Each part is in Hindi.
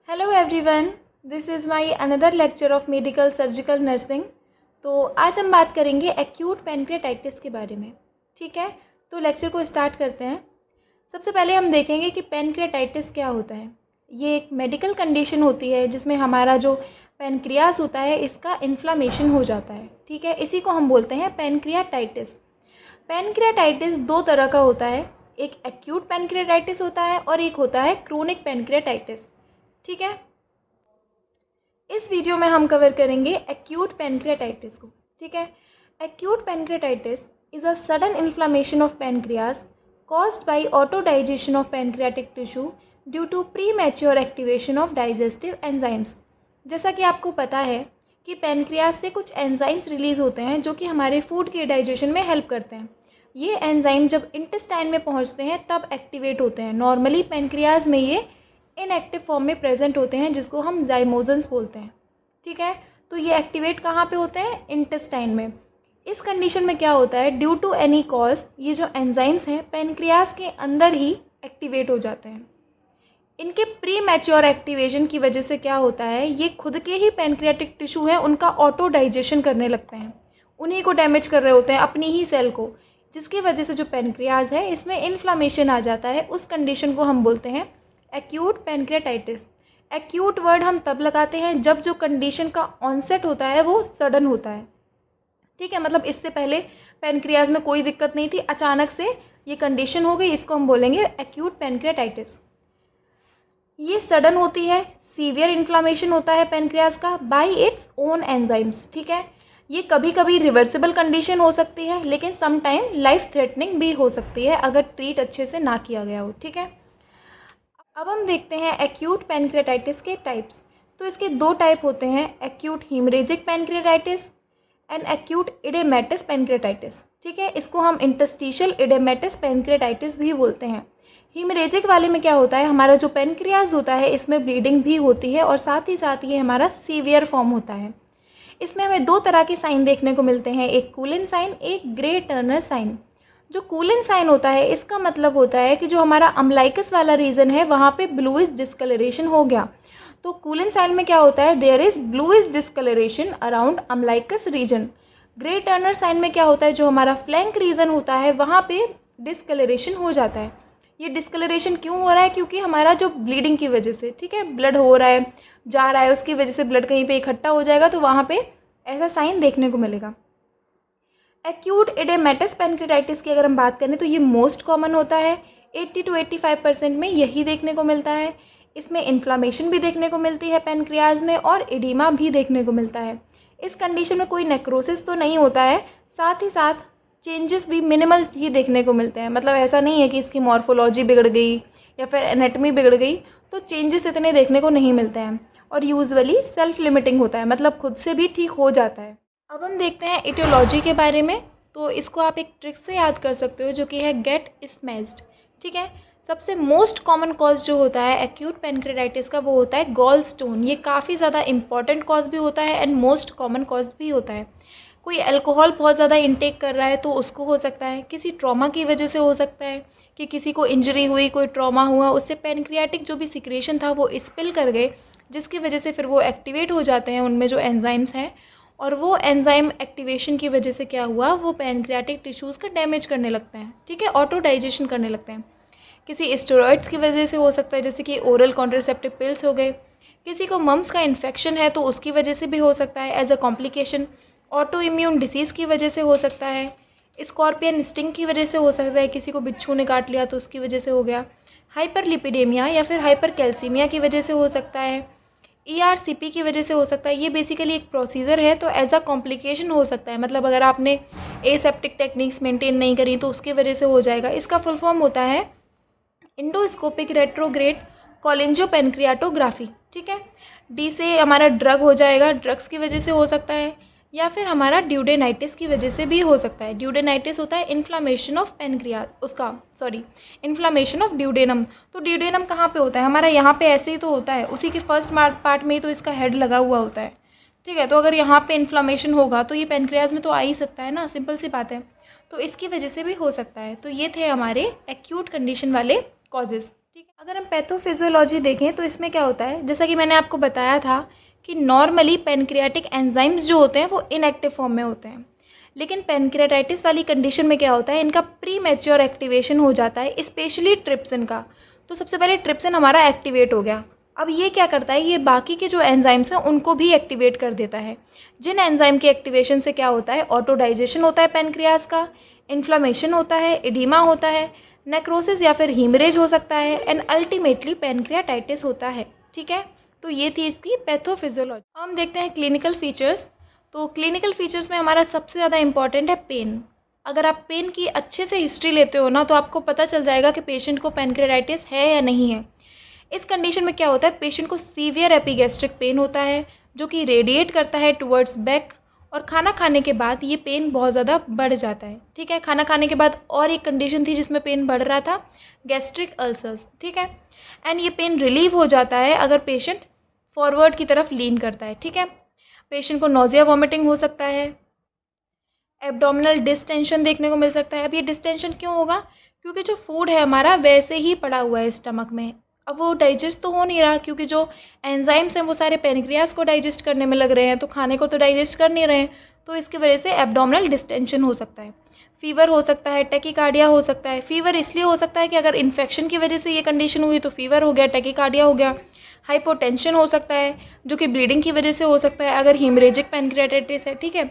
Hello everyone, this is my another lecture of medical surgical nursing. तो आज हम बात करेंगे एक्यूट पैनक्रियाटाइटिस के बारे में। ठीक है, तो लेक्चर को स्टार्ट करते हैं। सबसे पहले हम देखेंगे कि पैनक्रियाटाइटिस क्या होता है। ये एक मेडिकल कंडीशन होती है जिसमें हमारा जो पैनक्रियास होता है इसका इन्फ्लामेशन हो जाता है। ठीक है, इसी को हम बोलते हैं पैनक्रियाटाइटिस। पैनक्रियाटाइटिस दो तरह का होता है, एक एक्यूट पैनक्रियाटाइटिस होता है और एक होता है क्रोनिक पैनक्रियाटाइटिस। ठीक है, इस वीडियो में हम कवर करेंगे एक्यूट पैनक्रियाटाइटिस को। ठीक है, acute pancreatitis is a sudden inflammation of pancreas caused by autodigestion of pancreatic tissue due to premature activation of digestive enzymes। जैसा कि आपको पता है कि पैनक्रियाज से कुछ एंजाइम्स रिलीज़ होते हैं जो कि हमारे फूड के डाइजेशन में हेल्प करते हैं। ये एंजाइम जब इंटेस्टाइन में पहुंचते हैं तब एक्टिवेट होते हैं। नॉर्मली पैनक्रियाज में ये इनएक्टिव फॉर्म में प्रेजेंट होते हैं जिसको हम जाइमोजेंस बोलते हैं। ठीक है, तो ये एक्टिवेट कहाँ पे होते हैं? इंटेस्टाइन में। इस कंडीशन में क्या होता है, ड्यू टू एनी कॉज ये जो एंजाइम्स हैं पैनक्रियाज के अंदर ही एक्टिवेट हो जाते हैं। इनके प्री मैच्योर एक्टिवेशन की वजह से क्या होता है, ये खुद के ही पैनक्रियाटिक टिश्यू है उनका ऑटो डाइजेशन करने लगते हैं, उन्हीं को डैमेज कर रहे होते हैं, अपनी ही सेल को, जिसकी वजह से जो पैनक्रियाज है इसमें इन्फ्लामेशन आ जाता है। उस कंडीशन को हम बोलते हैं एक्यूट पैनक्रियाटाइटिस। एक्यूट वर्ड हम तब लगाते हैं जब जो कंडीशन का ऑनसेट होता है वो सडन होता है। ठीक है, मतलब इससे पहले पैनक्रियाज में कोई दिक्कत नहीं थी, अचानक से ये कंडीशन हो गई, इसको हम बोलेंगे एक्यूट पैनक्रियाटाइटिस। ये सडन होती है, सीवियर इन्फ्लामेशन होता है पैनक्रियाज का बाय इट्स ओन एंजाइम्स। ठीक है, ये कभी कभी रिवर्सिबल कंडीशन हो सकती है लेकिन सम टाइम लाइफ थ्रेटनिंग भी हो सकती है अगर ट्रीट अच्छे से ना किया गया हो। ठीक है, अब हम देखते हैं एक्यूट पैनक्रियाटाइटिस के टाइप्स। तो इसके दो टाइप होते हैं, acute hemorrhagic pancreatitis and acute edematous pancreatitis. ठीक है, इसको हम इंटरस्टिशियल इडेमेटस पैनक्रियाटाइटिस भी बोलते हैं। हीमरेजिक वाले में क्या होता है, हमारा जो पैनक्रियाज होता है इसमें ब्लीडिंग भी होती है और साथ ही साथ ये हमारा सीवियर फॉर्म होता है। इसमें हमें दो तरह के साइन देखने को मिलते हैं, एक कूलिन साइन, एक ग्रे टर्नर साइन। जो कूलिन साइन होता है इसका मतलब होता है कि जो हमारा अम्लाइकस वाला रीजन है वहाँ पे ब्लूइश डिस्कलरेशन हो गया। तो कूलिन साइन में क्या होता है, there is bluish discoloration around umbilicus region. Grey Turner sign में क्या होता है, जो हमारा फ्लैंक रीजन होता है वहाँ पे डिस्कलरेशन हो जाता है। ये डिस्कलरेशन क्यों हो रहा है, क्योंकि हमारा जो ब्लीडिंग की वजह से, ठीक है, ब्लड हो रहा है, जा रहा है, उसकी वजह से ब्लड कहीं पे इकट्ठा हो जाएगा तो वहाँ पे ऐसा साइन देखने को मिलेगा। एक्यूट इडेमेटस पैनक्रियाटाइटिस की अगर हम बात करें तो ये मोस्ट कॉमन होता है, 80 to 85% में यही देखने को मिलता है। इसमें इन्फ्लामेशन भी देखने को मिलती है पैनक्रियाज में और एडिमा भी देखने को मिलता है। इस कंडीशन में कोई नेक्रोसिस तो नहीं होता है, साथ ही साथ चेंजेस भी मिनिमल ही देखने को मिलते हैं। मतलब ऐसा नहीं है कि इसकी मॉर्फोलॉजी बिगड़ गई या फिर एनाटमी बिगड़ गई, तो चेंजेस इतने देखने को नहीं मिलते हैं और यूजुअली सेल्फ लिमिटिंग होता है, मतलब खुद से भी ठीक हो जाता है। अब हम देखते हैं इटियोलॉजी के बारे में। तो इसको आप एक ट्रिक से याद कर सकते हो जो कि है गेट स्मैश्ड। ठीक है, सबसे मोस्ट कॉमन कॉज जो होता है एक्यूट पैनक्रियाटाइटिस का वो होता है गॉल स्टोन। ये काफ़ी ज़्यादा इंपॉर्टेंट कॉज भी होता है एंड मोस्ट कॉमन कॉज भी होता है। कोई अल्कोहल बहुत ज़्यादा इंटेक कर रहा है तो उसको हो सकता है, किसी ट्रॉमा की वजह से हो सकता है कि किसी को इंजरी हुई, कोई ट्रॉमा हुआ, उससे पैनक्रियाटिक जो भी सिक्रेशन था वो स्पिल कर गए, जिसकी वजह से फिर वो एक्टिवेट हो जाते हैं उनमें जो एंजाइम्स हैं, और वो एंजाइम एक्टिवेशन की वजह से क्या हुआ, वो पैनक्रियाटिक टिश्यूज़ का डैमेज करने लगते हैं। ठीक है, ऑटो डाइजेशन करने लगते हैं। किसी स्टेरॉइड्स की वजह से हो सकता है, जैसे कि ओरल कॉन्ट्रासेप्टिव पिल्स हो गए। किसी को मम्स का इन्फेक्शन है तो उसकी वजह से भी हो सकता है as a complication. Autoimmune disease की वजह से हो सकता है, स्कॉर्पियन स्टिंग की वजह से हो सकता है, किसी को बिच्छू ने काट लिया तो उसकी वजह से हो गया। हाइपरलिपिडेमिया या फिर हाइपर कैल्सीमिया की वजह से हो सकता है, ERCP की वजह से हो सकता है। ये बेसिकली एक प्रोसीजर है तो एज अ कॉम्प्लिकेशन हो सकता है, मतलब अगर आपने एसेप्टिक टेक्निक्स मेंटेन नहीं करी तो उसकी वजह से हो जाएगा। इसका फुल फॉर्म होता है इंडोस्कोपिक रेट्रोग्रेड कोलिंजियोपैनक्रियाटोग्राफी। ठीक है, डी से हमारा ड्रग हो जाएगा, ड्रग्स की वजह से हो सकता है, या फिर हमारा ड्यूडेनाइटिस की वजह से भी हो सकता है। ड्यूडेनाइटिस होता है inflammation of pancreas, inflammation of duodenum. तो ड्यूडेनम कहाँ पे होता है, हमारा यहाँ पे ऐसे ही तो होता है, उसी के फर्स्ट पार्ट में ही तो इसका हेड लगा हुआ होता है। ठीक है, तो अगर यहाँ पे इन्फ्लामेशन होगा तो ये पैनक्रियाज में तो आ ही सकता है ना, सिंपल सी बात है। तो इसकी वजह से भी हो सकता है। तो ये थे हमारे एक्यूट कंडीशन वाले कॉजेज़। ठीक है। अगर हम पैथोफिजियोलॉजी देखें तो इसमें क्या होता है, जैसा कि मैंने आपको बताया था कि नॉर्मली पैनक्रियाटिक एंजाइम्स जो होते हैं वो इनएक्टिव फॉर्म में होते हैं, लेकिन पैनक्रियाटाइटिस वाली कंडीशन में क्या होता है, इनका प्री मैच्योर एक्टिवेशन हो जाता है, स्पेशली ट्रिप्सिन का। तो सबसे पहले ट्रिप्सिन हमारा एक्टिवेट हो गया। अब ये क्या करता है, ये बाकी के जो एंजाइम्स हैं उनको भी एक्टिवेट कर देता है। जिन एंजाइम के एक्टिवेशन से क्या होता है, ऑटो डाइजेशन होता है पैनक्रियाज का, इन्फ्लामेशन होता है, एडिमा होता है, नेक्रोसिस या फिर हीमरेज हो सकता है, एंड अल्टीमेटली पैनक्रियाटाइटिस होता है। ठीक है, तो ये थी इसकी पैथोफिजियोलॉजी। हम देखते हैं क्लिनिकल फीचर्स। तो क्लिनिकल फीचर्स में हमारा सबसे ज़्यादा इंपॉर्टेंट है पेन। अगर आप पेन की अच्छे से हिस्ट्री लेते हो ना, तो आपको पता चल जाएगा कि पेशेंट को पैनक्रियाटाइटिस है या नहीं है। इस कंडीशन में क्या होता है, पेशेंट को सीवियर एपिगैस्ट्रिक पेन होता है जो कि रेडिएट करता है टुवर्ड्स बैक, और खाना खाने के बाद ये पेन बहुत ज़्यादा बढ़ जाता है। ठीक है, खाना खाने के बाद और एक कंडीशन थी जिसमें पेन बढ़ रहा था, गैस्ट्रिक अल्सर्स। ठीक है, एंड ये पेन रिलीव हो जाता है अगर पेशेंट फॉरवर्ड की तरफ लीन करता है। ठीक है, पेशेंट को नोजिया वॉमिटिंग हो सकता है, एब्डोमिनल डिस्टेंशन देखने को मिल सकता है। अब ये डिस्टेंशन क्यों होगा, क्योंकि जो फूड है हमारा वैसे ही पड़ा हुआ है स्टमक में, अब वो डाइजेस्ट तो हो नहीं रहा, क्योंकि जो एंजाइम्स हैं वो सारे पैनक्रियाज को डाइजेस्ट करने में लग रहे हैं, तो खाने को तो डाइजेस्ट कर नहीं रहे हैं, तो इसकी वजह से एब्डोमिनल डिस्टेंशन हो सकता है। फीवर हो सकता है, टैकीकार्डिया हो सकता है। फीवर इसलिए हो सकता है कि अगर इन्फेक्शन की वजह से ये कंडीशन हुई तो फीवर हो गया, टैकीकार्डिया हो गया। हाइपोटेंशन हो सकता है जो कि ब्लीडिंग की वजह से हो सकता है अगर हीमरेजिक पैनक्रियाटाइटिस है। ठीक है,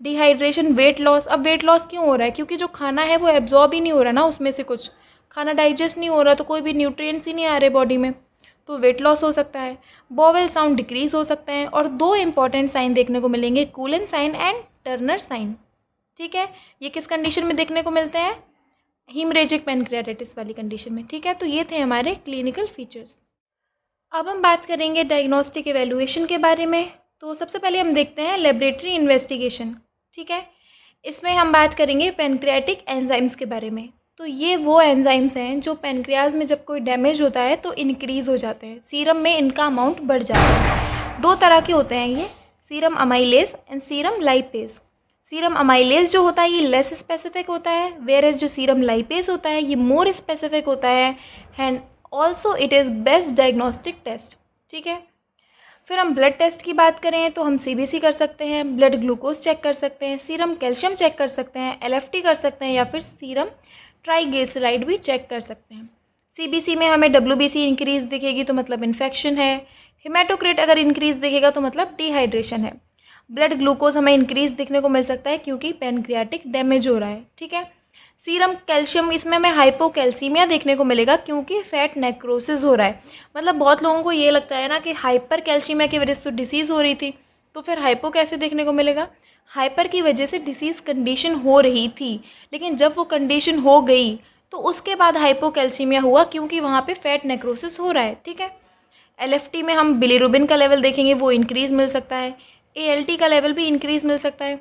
डिहाइड्रेशन, वेट लॉस। अब वेट लॉस क्यों हो रहा है, क्योंकि जो खाना है वो एब्जॉर्ब ही नहीं हो रहा ना, उसमें से कुछ खाना डाइजेस्ट नहीं हो रहा, तो कोई भी न्यूट्रिएंट्स ही नहीं आ रहे बॉडी में, तो वेट लॉस हो सकता है। बॉवेल साउंड डिक्रीज हो सकते हैं। और दो इंपॉर्टेंट साइन देखने को मिलेंगे, Cullen sign and Turner sign. ठीक है, ये किस कंडीशन में देखने को मिलते हैं, हीमरेजिक पैनक्रियाटाइटिस वाली कंडीशन में। ठीक है, तो ये थे हमारे क्लिनिकल फीचर्स। अब हम बात करेंगे डायग्नोस्टिक एवेल्युएशन के बारे में। तो सबसे पहले हम देखते हैं लेबोरेटरी इन्वेस्टिगेशन। ठीक है, इसमें हम बात करेंगे पैनक्रियाटिक एंजाइम्स के बारे में। तो ये वो एंजाइम्स हैं जो पैनक्रियाज में जब कोई डैमेज होता है तो इंक्रीज़ हो जाते हैं, सीरम में इनका अमाउंट बढ़ जाता है। दो तरह के होते हैं ये, serum amylase and serum lipase. Serum amylase जो होता है ये लेस स्पेसिफिक होता है, वेयर एज जो सीरम लाइपेज होता है ये मोर स्पेसिफिक होता है, and also it is best diagnostic test. ठीक है, फिर हम ब्लड टेस्ट की बात करें तो हम सीबीसी कर सकते हैं, ब्लड ग्लूकोज चेक कर सकते हैं, सीरम कैल्शियम चेक कर सकते हैं, एलएफटी कर सकते हैं, या फिर सीरम ट्राइग्लिसराइड भी चेक कर सकते हैं। सीबीसी में हमें डब्ल्यूबीसी इंक्रीज़ दिखेगी तो मतलब इन्फेक्शन है, हेमाटोक्रिट अगर इंक्रीज़ दिखेगा तो मतलब डिहाइड्रेशन है। ब्लड ग्लूकोज हमें इंक्रीज़ दिखने को मिल सकता है क्योंकि पैनक्रियाटिक डैमेज हो रहा है। ठीक है, सीरम कैल्शियम इसमें हमें हाइपोकैल्सीमिया देखने को मिलेगा क्योंकि फैट नेक्रोसिस हो रहा है। मतलब बहुत लोगों को ये लगता है ना कि हाइपर कैल्शियमिया की वजह से तो डिसीज़ हो रही थी, तो फिर हाइपो कैसे देखने को मिलेगा। हाइपर की वजह से डिसीज़ कंडीशन हो रही थी, लेकिन जब वो कंडीशन हो गई तो उसके बाद हाइपोकैल्सीमिया हुआ क्योंकि वहाँ पे फैट नेक्रोसिस हो रहा है। ठीक है, एलएफटी में हम बिलीरुबिन का लेवल देखेंगे, वो इंक्रीज़ मिल सकता है, एएलटी का लेवल भी इंक्रीज़ मिल सकता है।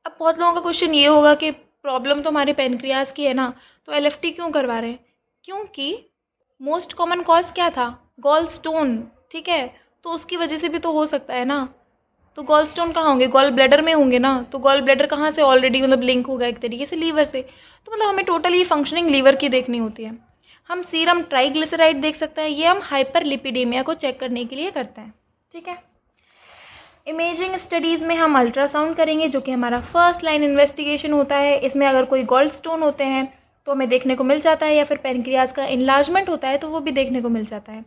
अब बहुत लोगों का क्वेश्चन ये होगा कि प्रॉब्लम तो हमारे पैनक्रियाज की है ना, तो एलएफटी क्यों करवा रहे हैं, क्योंकि मोस्ट कॉमन कॉज क्या था, गॉल स्टोन। ठीक है, तो उसकी वजह से भी तो हो सकता है ना। तो गॉल स्टोन कहाँ होंगे, गॉल ब्लैडर में होंगे ना, तो गॉल ब्लैडर कहाँ से ऑलरेडी मतलब लिंक होगा एक तरीके से लीवर से, तो मतलब हमें टोटली फंक्शनिंग लीवर की देखनी होती है। हम सीरम ट्राइग्लिसराइड देख सकते हैं, ये हम हाइपरलिपिडेमिया को चेक करने के लिए करते हैं। ठीक है, इमेजिंग स्टडीज़ में हम अल्ट्रासाउंड करेंगे जो कि हमारा फर्स्ट लाइन इन्वेस्टिगेशन होता है। इसमें अगर कोई गोल्ड स्टोन होते हैं तो हमें देखने को मिल जाता है, या फिर पैनक्रियाज का इनलार्जमेंट होता है तो वो भी देखने को मिल जाता है।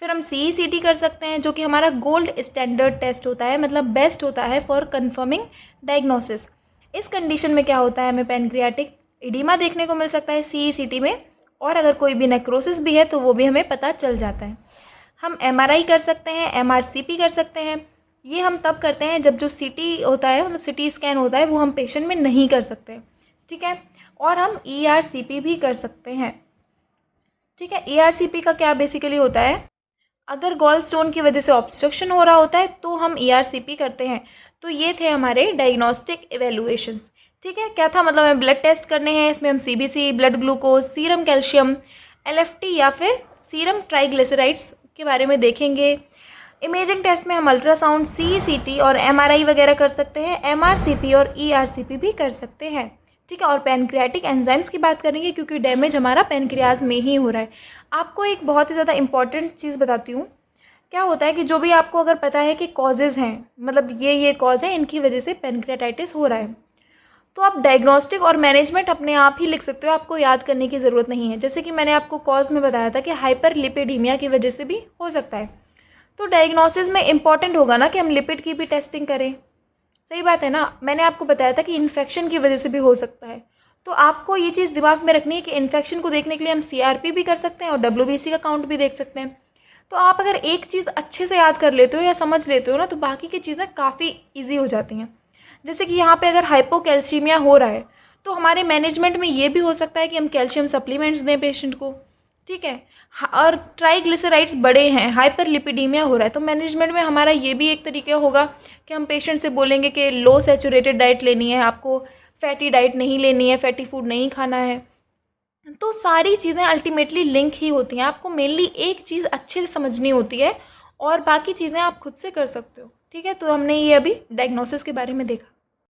फिर हम CECT कर सकते हैं जो कि हमारा गोल्ड स्टैंडर्ड टेस्ट होता है, मतलब बेस्ट होता है फॉर कन्फर्मिंग डायग्नोसिस। इस कंडीशन में क्या होता है, हमें पैनक्रियाटिक एडिमा देखने को मिल सकता है CECT में, और अगर कोई भी नेक्रोसिस भी है तो वो भी हमें पता चल जाता है। हम MRI कर सकते हैं, MRCP कर सकते हैं। ये हम तब करते हैं जब जो CT होता है, मतलब CT स्कैन होता है, वो हम पेशेंट में नहीं कर सकते। ठीक है, और हम ERCP भी कर सकते हैं। ठीक है, ERCP का क्या बेसिकली होता है, अगर गॉल स्टोन की वजह से ऑब्स्ट्रक्शन हो रहा होता है तो हम ERCP करते हैं। तो ये थे हमारे डायग्नोस्टिक एवेल्युएशंस। ठीक है, क्या था, मतलब हमें ब्लड टेस्ट करने हैं, इसमें हम CBC, blood glucose, serum calcium, LFT या फिर सीरम ट्राइग्लिसराइड्स के बारे में देखेंगे। इमेजिंग टेस्ट में हम अल्ट्रासाउंड, CECT और MRI वगैरह कर सकते हैं, MRCP और ERCP भी कर सकते हैं। ठीक है। और पैनक्रियाटिक एंजाइम्स की बात करेंगे क्योंकि डैमेज हमारा पैनक्रियाज में ही हो रहा है। आपको एक बहुत ही ज़्यादा इंपॉर्टेंट चीज़ बताती हूँ। क्या होता है कि जो भी आपको अगर पता है कि कॉजेज़ हैं, मतलब ये कॉज है, इनकी वजह से पैनक्रियाटाइटिस हो रहा है, तो आप डायग्नोस्टिक और मैनेजमेंट अपने आप ही लिख सकते हो, आपको याद करने की ज़रूरत नहीं है। जैसे कि मैंने आपको कॉज में बताया था कि हाइपरलिपिडीमिया की वजह से भी हो सकता है, तो डायग्नोसिस में इम्पॉर्टेंट होगा ना कि हम लिपिड की भी टेस्टिंग करें। सही बात है ना। मैंने आपको बताया था कि इन्फेक्शन की वजह से भी हो सकता है, तो आपको ये चीज़ दिमाग में रखनी है कि इन्फेक्शन को देखने के लिए हम CRP भी कर सकते हैं और WBC का काउंट भी देख सकते हैं। तो आप अगर एक चीज़ अच्छे से याद कर लेते हो या समझ लेते हो ना, तो बाकी की चीज़ें काफ़ी ईजी हो जाती हैं। जैसे कि यहाँ पे अगर हाइपोकैल्सीमिया हो रहा है, तो हमारे मैनेजमेंट में ये भी हो सकता है कि हम कैल्शियम सप्लीमेंट्स दें पेशेंट को, ठीक है। और ट्राइग्लिसराइड्स बढ़े हैं, हाइपरलिपिडीमिया हो रहा है, तो मैनेजमेंट में हमारा ये भी एक तरीका होगा कि हम पेशेंट से बोलेंगे कि लो सैचुरेटेड डाइट लेनी है, आपको फैटी डाइट नहीं लेनी है, फैटी फूड नहीं खाना है। तो सारी चीज़ें अल्टीमेटली लिंक ही होती हैं। आपको मेनली एक चीज़ अच्छे से समझनी होती है और बाकी चीज़ें आप खुद से कर सकते हो, ठीक है। तो हमने ये अभी डायग्नोसिस के बारे में देखा।